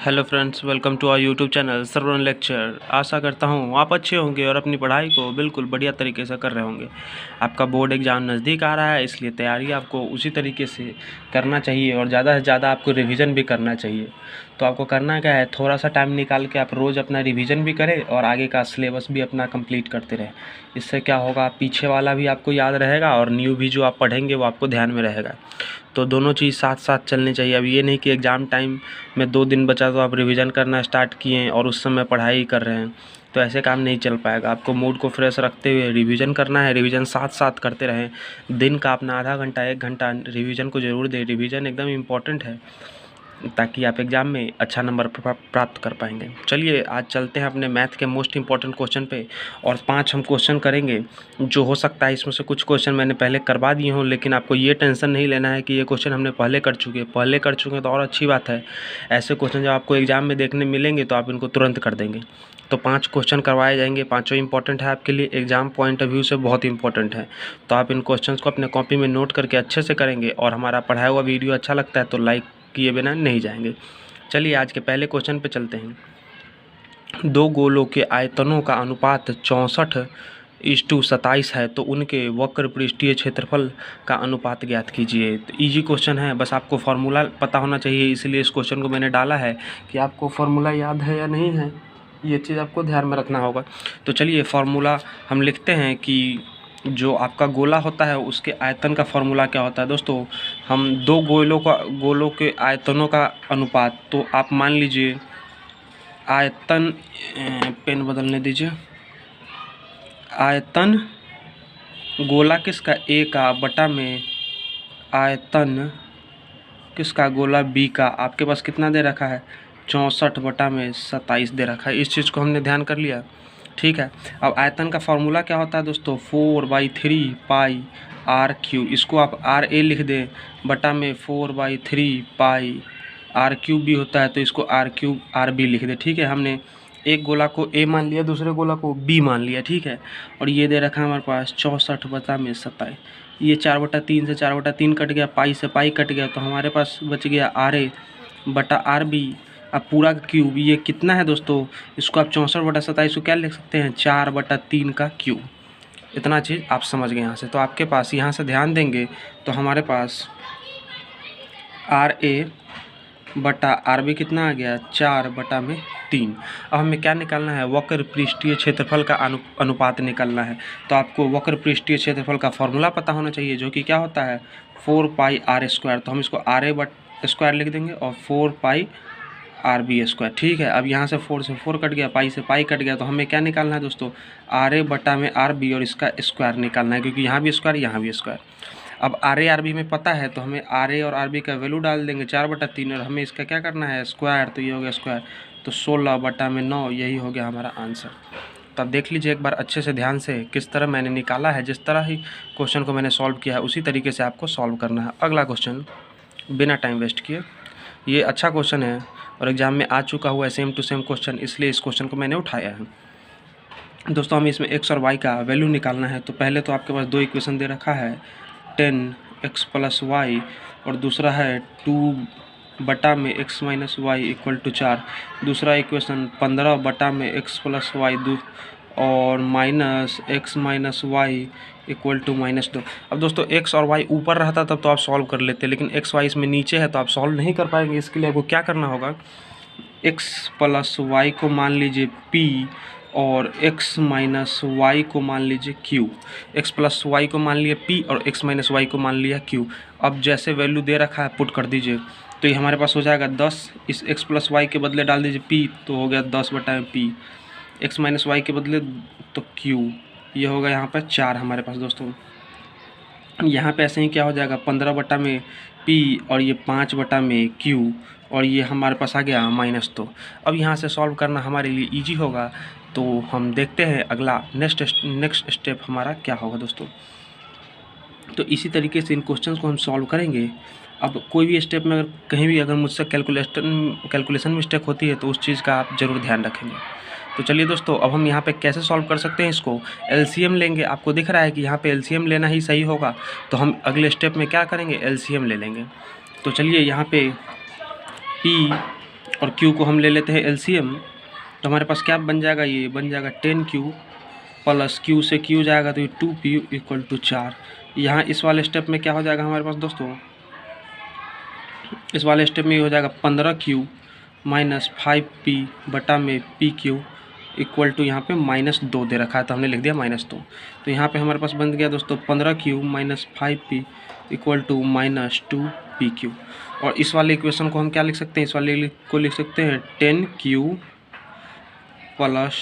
Hello friends, welcome to our YouTube channel Sarvan lecture. आशा करता हूँ आप अच्छे होंगे और अपनी पढ़ाई को बिल्कुल बढ़िया तरीके से कर रहे होंगे। आपका बोर्ड एग्ज़ाम नज़दीक आ रहा है, इसलिए तैयारी आपको उसी तरीके से करना चाहिए और ज़्यादा से ज़्यादा आपको रिवीजन भी करना चाहिए। तो आपको करना क्या है, थोड़ा सा टाइम निकाल के आप रोज़ अपना रिवीजन भी करें और आगे का सिलेबस भी अपना कंप्लीट करते रहें। इससे क्या होगा, पीछे वाला भी आपको याद रहेगा और न्यू भी जो आप पढ़ेंगे वो आपको ध्यान में रहेगा। तो दोनों चीज़ साथ साथ चलनी चाहिए। अब ये नहीं कि एग्ज़ाम टाइम में 2 दिन बचा तो आप रिवीजन करना स्टार्ट किए और उस समय पढ़ाई कर रहे हैं, तो ऐसे काम नहीं चल पाएगा। आपको मूड को फ्रेश रखते हुए रिवीजन करना है, रिवीजन साथ साथ करते रहें। दिन का अपना आधा घंटा 1 घंटा रिवीजन को ज़रूर दें। रिवीजन एकदम इम्पॉर्टेंट है ताकि आप एग्ज़ाम में अच्छा नंबर प्राप्त कर पाएंगे। चलिए आज चलते हैं अपने मैथ के मोस्ट इंपॉर्टेंट क्वेश्चन पे और 5 हम क्वेश्चन करेंगे। जो हो सकता है इसमें से कुछ क्वेश्चन मैंने पहले करवा दिए हों, लेकिन आपको ये टेंशन नहीं लेना है कि ये क्वेश्चन हमने पहले कर चुके हैं तो और अच्छी बात है। ऐसे क्वेश्चन जब आपको एग्ज़ाम में देखने मिलेंगे तो आप इनको तुरंत कर देंगे। तो 5 क्वेश्चन करवाए जाएंगे, पाँचों इंपॉर्टेंट है आपके लिए, एग्ज़ाम पॉइंट ऑफ व्यू से बहुत इंपॉर्टेंट है। तो आप इन क्वेश्चंस को अपने कॉपी में नोट करके अच्छे से करेंगे और हमारा पढ़ाया हुआ वीडियो अच्छा लगता है तो लाइक किए बिना नहीं जाएंगे। चलिए आज के पहले क्वेश्चन पे चलते हैं। 2 गोलों के आयतनों का अनुपात 64:27 है, तो उनके वक्र पृष्ठीय क्षेत्रफल का अनुपात ज्ञात कीजिए। तो इजी क्वेश्चन है, बस आपको फार्मूला पता होना चाहिए, इसलिए इस क्वेश्चन को मैंने डाला है कि आपको फार्मूला याद है या नहीं है, ये चीज़ आपको ध्यान में रखना होगा। तो चलिए फार्मूला हम लिखते हैं कि जो आपका गोला होता है उसके आयतन का फार्मूला क्या होता है दोस्तों। हम 2 गोलों के आयतनों का अनुपात, तो आप मान लीजिए आयतन, पेन बदलने दीजिए, आयतन गोला किसका, ए का, बटा में आयतन किसका, गोला बी का। आपके पास कितना दे रखा है, 64/27 दे रखा है। इस चीज़ को हमने ध्यान कर लिया, ठीक है। अब आयतन का फार्मूला क्या होता है दोस्तों, 4/3 पाई आर क्यू। इसको आप आर ए लिख दें, बटा में 4/3 पाई आर क्यूब भी होता है, तो इसको आर क्यूब आर बी लिख दें, ठीक है। हमने एक गोला को ए मान लिया, दूसरे गोला को बी मान लिया, ठीक है। और ये दे रखा है हमारे पास 64/27। ये 4/3 से 4/3 कट गया, पाई से पाई कट गया, तो हमारे पास बच गया आर ए बटा आर बी। अब पूरा का क्यूब, ये कितना है दोस्तों, इसको आप 64/27 को क्या लिख सकते हैं, 4/3 का क्यूब। इतना चीज़ आप समझ गए यहाँ से। तो आपके पास यहाँ से ध्यान देंगे तो हमारे पास आर ए बटा आर बी कितना आ गया, 4/3। अब हमें क्या निकालना है, वक्र पृष्ठीय क्षेत्रफल का अनुपात निकालना है। तो आपको वक्र पृष्ठीय क्षेत्रफल का फॉर्मूला पता होना चाहिए, जो कि क्या होता है, 4 पाई आर स्क्वायर। तो हम इसको आर ए बट स्क्वायर लिख देंगे और 4 पाई आर बी स्क्वायर, ठीक है। अब यहाँ से 4 से 4 कट गया, पाई से पाई कट गया, तो हमें क्या निकालना है दोस्तों, आर ए बटा में आर बी और इसका स्क्वायर निकालना है, क्योंकि यहाँ भी स्क्वायर यहाँ भी स्क्वायर। अब आर ए आर बी में पता है तो हमें आर ए और आर बी का वैल्यू डाल देंगे 4/3, और हमें इसका क्या करना है, स्क्वायर। तो ये हो गया स्क्वायर, तो 16/9, यही हो गया हमारा आंसर। तो अब देख लीजिए एक बार अच्छे से ध्यान से किस तरह मैंने निकाला है, जिस तरह ही क्वेश्चन को मैंने सॉल्व किया है उसी तरीके से आपको सॉल्व करना है। अगला क्वेश्चन बिना टाइम वेस्ट किए, ये अच्छा क्वेश्चन है और एग्जाम में आ चुका हुआ है सेम टू सेम क्वेश्चन, इसलिए इस क्वेश्चन को मैंने उठाया है। दोस्तों हमें इसमें एक्स और वाई का वैल्यू निकालना है। तो पहले तो आपके पास 2 इक्वेशन दे रखा है, 10x + y, और दूसरा है 2/x - y = 4। दूसरा इक्वेशन 15/x + y और -x - y = -2। अब दोस्तों x और y ऊपर रहता तब तो आप सॉल्व कर लेते, लेकिन x y इसमें नीचे है तो आप सॉल्व नहीं कर पाएंगे। इसके लिए आपको क्या करना होगा, x + y को मान लीजिए p और x - y को मान लीजिए q। x + y को मान लिया p और x - y को मान लिया q। अब जैसे वैल्यू दे रखा है पुट कर दीजिए, तो ये हमारे पास हो जाएगा 10। इस x + y के बदले डाल दीजिए p, तो हो गया 10/p। x - y के बदले तो q, ये होगा यहाँ पर 4 हमारे पास दोस्तों। यहाँ पे ऐसे ही क्या हो जाएगा, 15/p और ये 5/q, और ये हमारे पास आ गया -2। अब यहाँ से सॉल्व करना हमारे लिए इजी होगा। तो हम देखते हैं अगला नेक्स्ट स्टेप हमारा क्या होगा दोस्तों। तो इसी तरीके से इन क्वेश्चंस को हम सॉल्व करेंगे। अब कोई भी स्टेप में अगर कहीं भी अगर मुझसे कैलकुलेशन मिस्टेक होती है तो उस चीज़ का आप ज़रूर ध्यान रखेंगे। तो चलिए दोस्तों, अब हम यहाँ पे कैसे सॉल्व कर सकते हैं इसको, एलसीएम लेंगे। आपको दिख रहा है कि यहाँ पे एलसीएम लेना ही सही होगा, तो हम अगले स्टेप में क्या करेंगे, एलसीएम ले लेंगे। तो चलिए यहाँ पे p और क्यू को हम ले लेते हैं एलसीएम, तो हमारे पास क्या बन जाएगा, ये बन जाएगा 10Q प्लस क्यू से क्यू जाएगा तो ये 2P इक्वल टू 4। यहाँ इस वाले स्टेप में क्या हो जाएगा हमारे पास दोस्तों, इस वाले स्टेप में ये हो जाएगा 15Q माइनस 5P बटा में PQ इक्वल टू यहाँ पे -2 दे रखा है तो हमने लिख दिया -2। तो यहाँ पे हमारे पास बन गया दोस्तों 15Q minus 5P equal to -2PQ। और इस वाले इक्वेशन को हम क्या लिख सकते हैं, इस वाले को लिख सकते हैं 10Q plus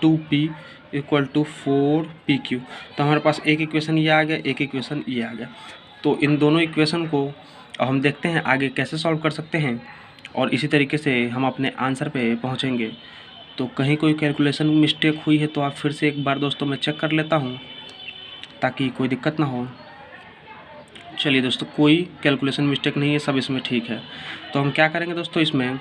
2P equal to 4PQ। तो हमारे पास एक इक्वेशन ये आ गया, एक इक्वेशन ये आ गया। तो इन दोनों इक्वेशन को हम देखते हैं आगे कैसे सॉल्व कर सकते हैं और इसी तरीके से हम अपने आंसर पे पहुंचेंगे। तो कहीं कोई कैलकुलेशन मिस्टेक हुई है तो आप फिर से एक बार दोस्तों मैं चेक कर लेता हूं ताकि कोई दिक्कत ना हो। चलिए दोस्तों, कोई कैलकुलेशन मिस्टेक नहीं है, सब इसमें ठीक है। तो हम क्या करेंगे दोस्तों, इसमें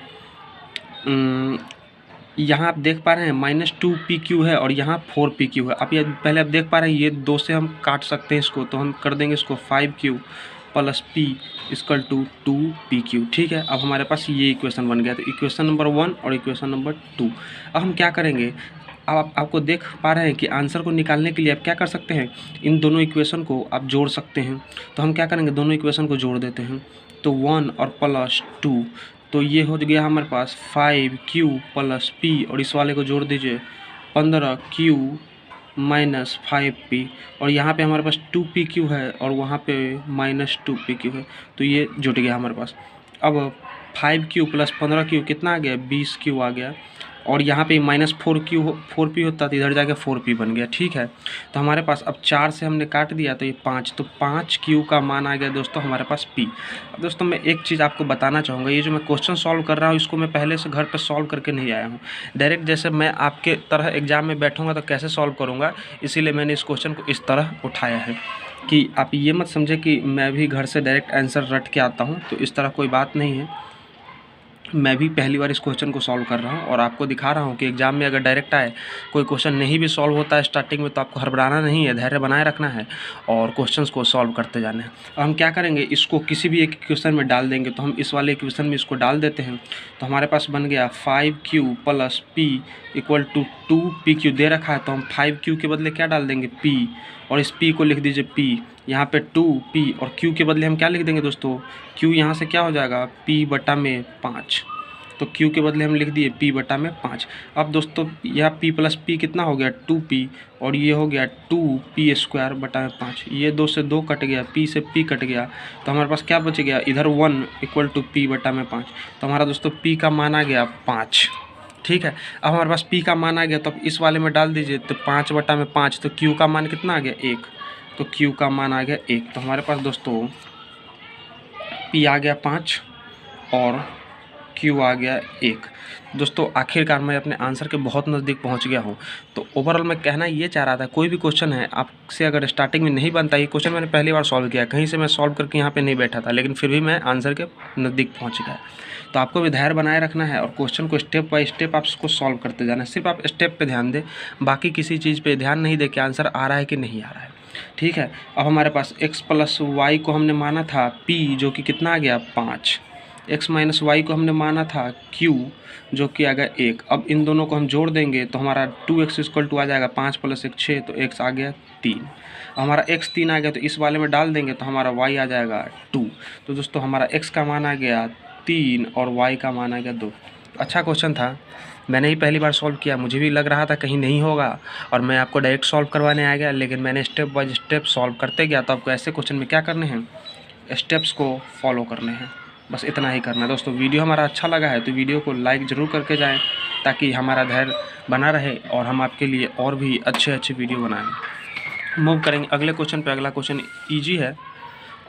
यहाँ आप देख पा रहे हैं -2PQ है और यहाँ 4PQ है। आप ये पहले आप देख पा रहे हैं ये 2 से हम काट सकते हैं इसको, तो हम कर देंगे इसको 5Q plus P equal to 2PQ। ठीक है, अब हमारे पास ये इक्वेशन बन गया। तो इक्वेशन नंबर 1 और इक्वेशन नंबर 2। अब हम क्या करेंगे, अब आपको देख पा रहे हैं कि आंसर को निकालने के लिए आप क्या कर सकते हैं, इन दोनों इक्वेशन को आप जोड़ सकते हैं। तो हम क्या करेंगे, दोनों इक्वेशन को जोड़ देते हैं। तो 1 और प्लस 2, तो ये हो गया हमारे पास 5Q प्लस P और इस वाले को जोड़ दीजिए 15Q माइनस 5P और यहाँ पे हमारे पास 2PQ है और वहाँ पे -2PQ है। तो ये जुट गया हमारे पास। अब 5Q प्लस 15Q कितना आ गया, 20Q आ गया और यहाँ पे -4P होता तो इधर जाके 4P बन गया। ठीक है, तो हमारे पास अब 4 से हमने काट दिया तो ये 5, तो 5Q का मान आ गया दोस्तों हमारे पास P। अब दोस्तों मैं एक चीज़ आपको बताना चाहूँगा, ये जो मैं क्वेश्चन सॉल्व कर रहा हूँ इसको मैं पहले से घर पे सॉल्व करके नहीं आया हूँ। डायरेक्ट जैसे मैं आपके तरह एग्जाम में बैठूँगा तो कैसे सॉल्व करूँगा, इसीलिए मैंने इस क्वेश्चन को इस तरह उठाया है कि आप ये मत समझे कि मैं भी घर से डायरेक्ट आंसर रट के आता हूँ, तो इस तरह कोई बात नहीं है। मैं भी पहली बार इस क्वेश्चन को सॉल्व कर रहा हूँ और आपको दिखा रहा हूँ कि एग्जाम में अगर डायरेक्ट आए, कोई क्वेश्चन नहीं भी सॉल्व होता है स्टार्टिंग में, तो आपको हड़बड़ाना नहीं है, धैर्य बनाए रखना है और क्वेश्चंस को सॉल्व करते जाना है। अब हम क्या करेंगे, इसको किसी भी एक इक्वेशन में डाल देंगे। तो हम इस वाले इक्वेशन में इसको डाल देते हैं। तो हमारे पास बन गया 5Q plus P equal to 2PQ दे रखा है, तो हम 5Q के बदले क्या डाल देंगे, P, और इस P को लिख दीजिए P। यहाँ पे 2P और Q के बदले हम क्या लिख देंगे दोस्तों, Q यहाँ से क्या हो जाएगा, P बटा में 5। तो Q के बदले हम लिख दिए P बटा में 5। अब दोस्तों यह P प्लस P कितना हो गया, 2P और ये हो गया 2P स्क्वायर बटा में 5। ये 2 से 2 कट गया, P से P कट गया, तो हमारे पास क्या बच गया, इधर 1 इक्वल टू P बटा में 5। तो हमारा दोस्तों P का मान आ गया 5। ठीक है, अब हमारे पास P का मान आ गया, तो अब इस वाले में डाल दीजिए। तो 5 बटा में 5, तो Q का मान कितना आ गया, 1। तो Q का मान आ गया 1। तो हमारे पास दोस्तों P आ गया 5 और Q आ गया 1। दोस्तों आखिरकार मैं अपने आंसर के बहुत नज़दीक पहुंच गया हूं। तो ओवरऑल मैं कहना ये चाह रहा था, कोई भी क्वेश्चन है आपसे अगर स्टार्टिंग में नहीं बनता, ये क्वेश्चन मैंने पहली बार सॉल्व किया, कहीं से मैं सॉल्व करके यहाँ पे नहीं बैठा था, लेकिन फिर भी मैं आंसर के नज़दीक पहुँच गया। तो आपको भी धैर्य बनाए रखना है और क्वेश्चन को स्टेप बाय स्टेप आप उसको सॉल्व करते जाना है। सिर्फ आप स्टेप पर ध्यान दें, बाकी किसी चीज़ पर ध्यान नहीं दे कि आंसर आ रहा है कि नहीं आ रहा है। ठीक है, अब हमारे पास x प्लस वाई को हमने माना था P, जो कि कितना आ गया 5। x माइनस वाई को हमने माना था Q, जो कि आ गया 1। अब इन दोनों को हम जोड़ देंगे तो हमारा 2x इक्वल टू आ जाएगा 5 प्लस 1 6, तो x आ गया 3। हमारा x 3 आ गया, तो इस वाले में डाल देंगे तो हमारा y आ जाएगा 2। तो दोस्तों हमारा x का मान आ गया 3 और y का मान आ गया 2। अच्छा क्वेश्चन था, मैंने ही पहली बार सॉल्व किया, मुझे भी लग रहा था कहीं नहीं होगा और मैं आपको डायरेक्ट सॉल्व करवाने आ गया, लेकिन मैंने स्टेप बाय स्टेप सॉल्व करते गया। तो आपको ऐसे क्वेश्चन में क्या करने हैं, स्टेप्स को फॉलो करने हैं, बस इतना ही करना है। दोस्तों वीडियो हमारा अच्छा लगा है तो वीडियो को लाइक ज़रूर करके जाएं ताकि हमारा धैर्य बना रहे और हम आपके लिए और भी अच्छे अच्छे वीडियो बनाएं। मूव करेंगे अगले क्वेश्चन पे। अगला क्वेश्चन ईजी है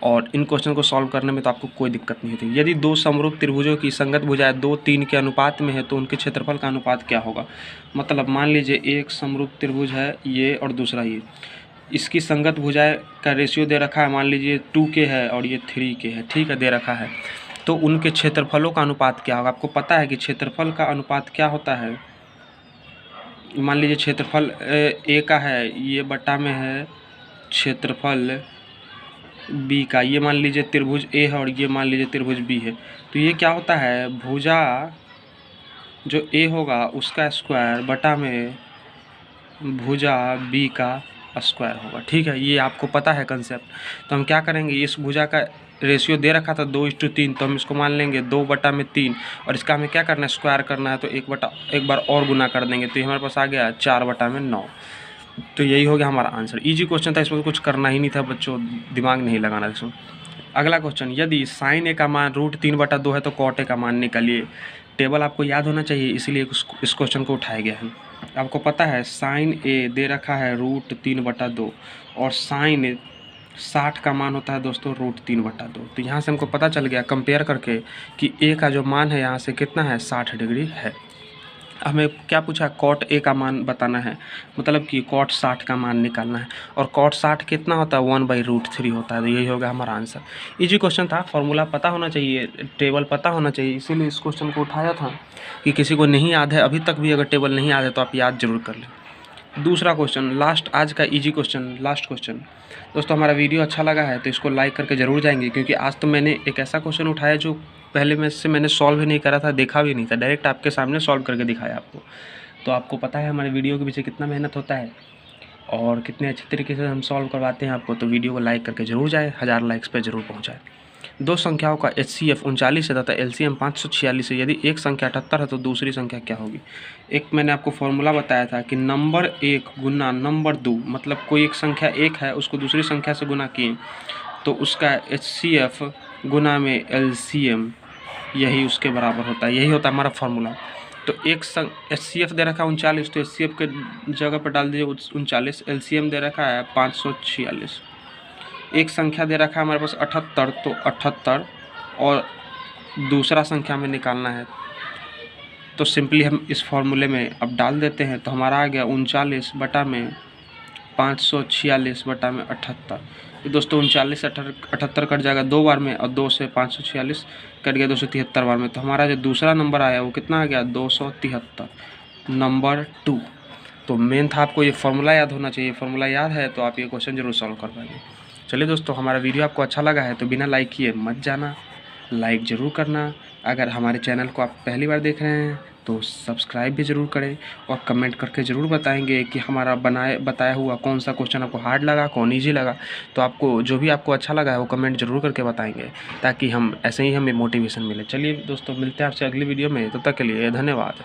और इन क्वेश्चन को सॉल्व करने में तो आपको कोई दिक्कत नहीं होती। यदि दो समरूप त्रिभुजों की संगत भुजाएं 2 3 के अनुपात में है तो उनके क्षेत्रफल का अनुपात क्या होगा। मतलब मान लीजिए एक समरूप त्रिभुज है ये और दूसरा ये, इसकी संगत भुजाएं का रेशियो दे रखा है, मान लीजिए 2K है और ये 3K है, ठीक है, दे रखा है। तो उनके क्षेत्रफलों का अनुपात क्या होगा। आपको पता है कि क्षेत्रफल का अनुपात क्या होता है। मान लीजिए क्षेत्रफल A का है, ये बटा में है क्षेत्रफल बी का, ये मान लीजिए त्रिभुज ए है और ये मान लीजिए त्रिभुज बी है, तो ये क्या होता है, भुजा जो ए होगा उसका स्क्वायर बटा में भुजा बी का स्क्वायर होगा। ठीक है, ये आपको पता है कंसेप्ट। तो हम क्या करेंगे, इस भुजा का रेशियो दे रखा था 2:3, तो हम इसको मान लेंगे 2/3 और इसका हमें क्या करना है, स्क्वायर करना है, तो एक बार और गुना कर देंगे, तो ये हमारे पास आ गया 4/9। तो यही हो गया हमारा आंसर। इजी क्वेश्चन था, इसमें कुछ करना ही नहीं था बच्चों, दिमाग नहीं लगाना इसमें। अगला क्वेश्चन, यदि साइन ए का मान √3/2 है तो कॉट ए का मान निकालिए। टेबल आपको याद होना चाहिए, इसीलिए इस क्वेश्चन को उठाया गया है। आपको पता है साइन ए दे रखा है √3/2 और साइन 60 का मान होता है दोस्तों √3/2। तो यहाँ से हमको पता चल गया कंपेयर करके कि ए का जो मान है यहाँ से कितना है, 60 डिग्री है। हमें क्या पूछा, कॉट ए का मान बताना है, मतलब कि कॉट 60 का मान निकालना है। और कॉट 60 कितना होता है, 1/√3 होता है। तो यही होगा हमारा आंसर। इजी क्वेश्चन था, फॉर्मूला पता होना चाहिए, टेबल पता होना चाहिए, इसीलिए इस क्वेश्चन को उठाया था कि किसी को नहीं याद है अभी तक भी, अगर टेबल नहीं याद है तो आप याद जरूर कर लें। दूसरा क्वेश्चन, लास्ट आज का इजी क्वेश्चन, लास्ट क्वेश्चन। दोस्तों हमारा वीडियो अच्छा लगा है तो इसको लाइक करके ज़रूर जाएंगे, क्योंकि आज तो मैंने एक ऐसा क्वेश्चन उठाया जो पहले में से मैंने सॉल्व ही नहीं करा था, देखा भी नहीं था, डायरेक्ट आपके सामने सॉल्व करके दिखाया आपको। तो आपको पता है हमारे वीडियो के पीछे कितना मेहनत होता है और कितने अच्छे तरीके से हम सॉल्व करवाते हैं आपको। तो वीडियो को लाइक करके ज़रूर जाए, 1000 लाइक्स पे ज़रूर पहुँचाए। दो संख्याओं का HCF 39 है तथा LCM 546 है। यदि एक संख्या 78 है तो दूसरी संख्या क्या होगी। एक मैंने आपको फॉर्मूला बताया था कि नंबर 1 गुना नंबर 2, मतलब कोई एक संख्या 1 है उसको दूसरी संख्या से गुना किए तो उसका HCF गुना में LCM यही उसके बराबर होता है। यही होता है हमारा फॉर्मूला। तो एक HCF दे रखा है 39, तो HCF के जगह पर डाल दीजिए 39, LCM दे रखा है 546। एक संख्या दे रखा है हमारे पास 78, तो 78 और दूसरा संख्या में निकालना है तो सिंपली हम इस फॉर्मूले में अब डाल देते हैं। तो हमारा आ गया 39 बटा में 546 बटा में 78। तो दोस्तों 39 78 कट जाएगा 2 बार में और 2 से 546 कट गया 273 बार में। तो हमारा जो दूसरा नंबर आया वो कितना आ गया, 273, नंबर 2। तो मेन था आपको ये फॉर्मूला याद होना चाहिए। फॉर्मूला याद है तो आप ये क्वेश्चन जरूर सॉल्व कर पाएंगे। चलिए दोस्तों, हमारा वीडियो आपको अच्छा लगा है तो बिना लाइक किए मत जाना, लाइक ज़रूर करना। अगर हमारे चैनल को आप पहली बार देख रहे हैं तो सब्सक्राइब भी ज़रूर करें और कमेंट करके ज़रूर बताएंगे कि हमारा बताया हुआ कौन सा क्वेश्चन आपको हार्ड लगा, कौन ईजी लगा। तो आपको जो भी आपको अच्छा लगा है वो कमेंट ज़रूर करके बताएंगे, ताकि हम ऐसे ही हमें मोटिवेशन मिले। चलिए दोस्तों, मिलते हैं आपसे अगली वीडियो में, तब तक के लिए धन्यवाद।